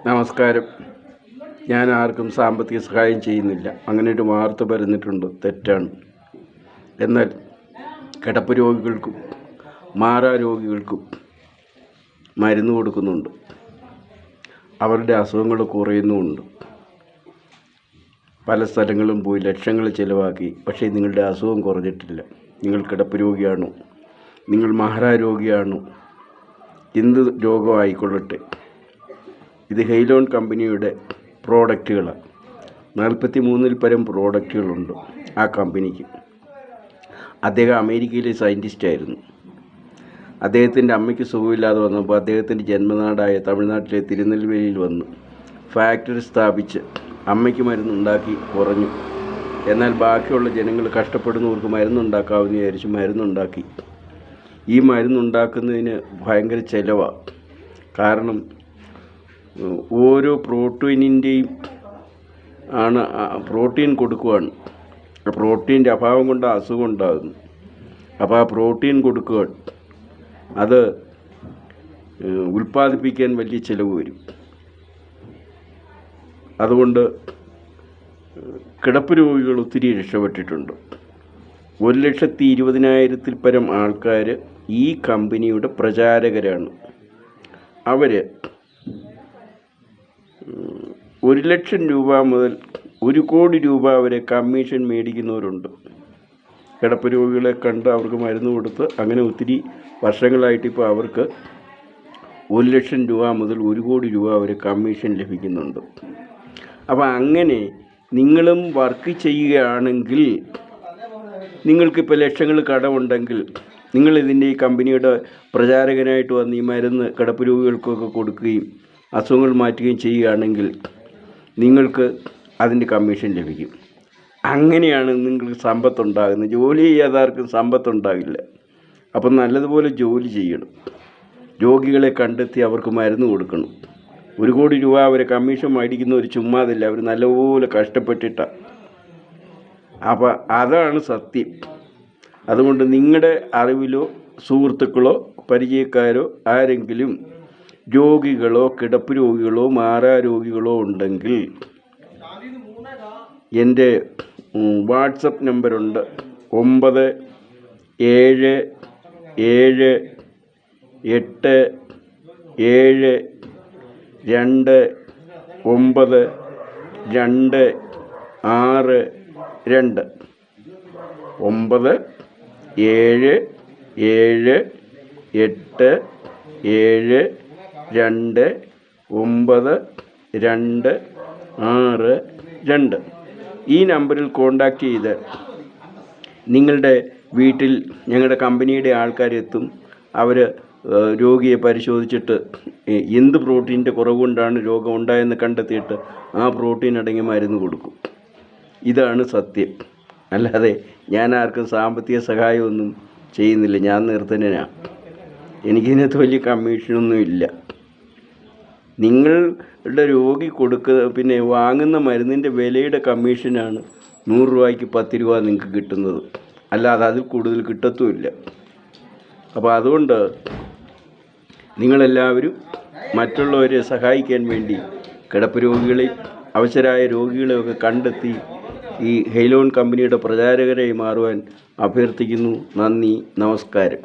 നമസ്കാരം. ഞാൻ ആർക്കും സാമ്പത്തിക സഹായം ചെയ്യുന്നില്ല. അങ്ങനെ ഒരു വാർത്ത വരുന്നിട്ടുണ്ട്, തെറ്റാണ്. എന്നാൽ കിടപ്പ് രോഗികൾക്കും മാറാ രോഗികൾക്കും മരുന്ന് കൊടുക്കുന്നുണ്ട്. അവരുടെ അസുഖങ്ങൾ കുറയുന്നുമുണ്ട്. പല സ്ഥലങ്ങളും പോയി ലക്ഷങ്ങൾ ചിലവാക്കി, പക്ഷേ നിങ്ങളുടെ അസുഖം കുറഞ്ഞിട്ടില്ല. നിങ്ങൾ കിടപ്പ് രോഗിയാണോ, നിങ്ങൾ മാറാ രോഗിയാണോ, എന്ത് രോഗമായിക്കൊള്ളട്ടെ, ഇത് ഹെയ്ലോൺ കമ്പനിയുടെ പ്രോഡക്റ്റുകളാണ്. 43 പരം പ്രോഡക്റ്റുകളുണ്ട് ആ കമ്പനിക്ക്. അദ്ദേഹം അമേരിക്കയിലെ സയൻറ്റിസ്റ്റായിരുന്നു. അദ്ദേഹത്തിൻ്റെ അമ്മയ്ക്ക് സുഖമില്ലാതെ വന്നപ്പോൾ അദ്ദേഹത്തിൻ്റെ ജന്മനാടായ തമിഴ്നാട്ടിലെ തിരുനെൽവേലിയിൽ വന്ന് ഫാക്ടറി സ്ഥാപിച്ച് അമ്മയ്ക്ക് മരുന്നുണ്ടാക്കി കുറഞ്ഞു. എന്നാൽ ബാക്കിയുള്ള ജനങ്ങൾ കഷ്ടപ്പെടുന്നവർക്ക് മരുന്നുണ്ടാക്കാമെന്ന് വിചാരിച്ച് മരുന്നുണ്ടാക്കി. ഈ മരുന്നുണ്ടാക്കുന്നതിന് ഭയങ്കര ചിലവാണ്. കാരണം ഓരോ പ്രോട്ടീനിൻ്റെയും പ്രോട്ടീൻ കൊടുക്കുകയാണ്. പ്രോട്ടീൻ്റെ അഭാവം കൊണ്ട് അസുഖം ഉണ്ടാകുന്നു. അപ്പോൾ ആ പ്രോട്ടീൻ കൊടുക്കുകയാണ്. അത് ഉൽപ്പാദിപ്പിക്കാൻ വലിയ ചിലവ് വരും. അതുകൊണ്ട് കിടപ്പ് രോഗികൾ ഒത്തിരി രക്ഷപ്പെട്ടിട്ടുണ്ട്. 1,20,000 പരം ആൾക്കാർ ഈ കമ്പനിയുടെ പ്രചാരകരാണ്. അവർ 1,00,000 രൂപ മുതൽ 1 കോടി രൂപ വരെ കമ്മീഷൻ മേടിക്കുന്നവരുണ്ട്. കിടപ്പ് രോഗികളെ കണ്ട് അവർക്ക് മരുന്ന് കൊടുത്ത് അങ്ങനെ ഒത്തിരി വർഷങ്ങളായിട്ട് ഇപ്പോൾ അവർക്ക് 1,00,000 രൂപ മുതൽ 1 കോടി രൂപ വരെ കമ്മീഷൻ ലഭിക്കുന്നുണ്ട്. അപ്പോൾ അങ്ങനെ നിങ്ങളും വർക്ക് ചെയ്യുകയാണെങ്കിൽ, നിങ്ങൾക്കിപ്പോൾ ലക്ഷങ്ങൾ കടമുണ്ടെങ്കിൽ, നിങ്ങളിതിൻ്റെ ഈ കമ്പനിയുടെ പ്രചാരകനായിട്ട് വന്ന് ഈ മരുന്ന് കിടപ്പ് രോഗികൾക്കൊക്കെ കൊടുക്കുകയും അസുഖങ്ങൾ മാറ്റുകയും ചെയ്യുകയാണെങ്കിൽ നിങ്ങൾക്ക് അതിൻ്റെ കമ്മീഷൻ ലഭിക്കും. അങ്ങനെയാണ് നിങ്ങൾക്ക് സമ്പത്തുണ്ടാകുന്നത്. ജോലി ചെയ്യാതാർക്കും സമ്പത്തുണ്ടാകില്ല. അപ്പം നല്ലതുപോലെ ജോലി ചെയ്യണം. രോഗികളെ കണ്ടെത്തി അവർക്ക് മരുന്ന് കൊടുക്കണം. 1 കോടി രൂപ അവരെ കമ്മീഷൻ മേടിക്കുന്നവർ ചുമ്മാതില്ല, അവർ നല്ലപോലെ കഷ്ടപ്പെട്ടിട്ടാണ്. അപ്പം അതാണ് സത്യം. അതുകൊണ്ട് നിങ്ങളുടെ അറിവിലോ സുഹൃത്തുക്കളോ പരിചയക്കാരോ ആരെങ്കിലും രോഗികളോ കിടപ്പ് രോഗികളോ മാറാ രോഗികളോ ഉണ്ടെങ്കിൽ എൻ്റെ വാട്സപ്പ് നമ്പറുണ്ട് 9772 ഈ നമ്പറിൽ കോണ്ടാക്റ്റ് ചെയ്ത് നിങ്ങളുടെ വീട്ടിൽ ഞങ്ങളുടെ കമ്പനിയുടെ ആൾക്കാരെത്തും. അവർ രോഗിയെ പരിശോധിച്ചിട്ട് എന്ത് പ്രോട്ടീൻ്റെ കുറവ് കൊണ്ടാണ് രോഗം ഉണ്ടായെന്ന് കണ്ടെത്തിയിട്ട് ആ പ്രോട്ടീൻ അടങ്ങിയ മരുന്ന് കൊടുക്കും. ഇതാണ് സത്യം. അല്ലാതെ ഞാൻ ആർക്കും സാമ്പത്തിക സഹായമൊന്നും ചെയ്യുന്നില്ല. ഞാൻ നിർധനനാണ്. എനിക്കിതിനകത്ത് വലിയ കമ്മീഷനൊന്നും ഇല്ല. നിങ്ങളുടെ രോഗി പിന്നെ വാങ്ങുന്ന മരുന്നിൻ്റെ വിലയുടെ കമ്മീഷനാണ് 100 രൂപയ്ക്ക് 10 രൂപ നിങ്ങൾക്ക് കിട്ടുന്നത്. അല്ലാതെ അതിൽ കൂടുതൽ കിട്ടത്തുമില്ല. അപ്പോൾ അതുകൊണ്ട് നിങ്ങളെല്ലാവരും മറ്റുള്ളവരെ സഹായിക്കാൻ വേണ്ടി കിടപ്പ് രോഗികളെ, അവശരായ രോഗികളെയൊക്കെ കണ്ടെത്തി ഈ ഹെയ്ലോൺ കമ്പനിയുടെ പ്രചാരകരായി മാറുവാൻ അഭ്യർത്ഥിക്കുന്നു. നന്ദി, നമസ്കാരം.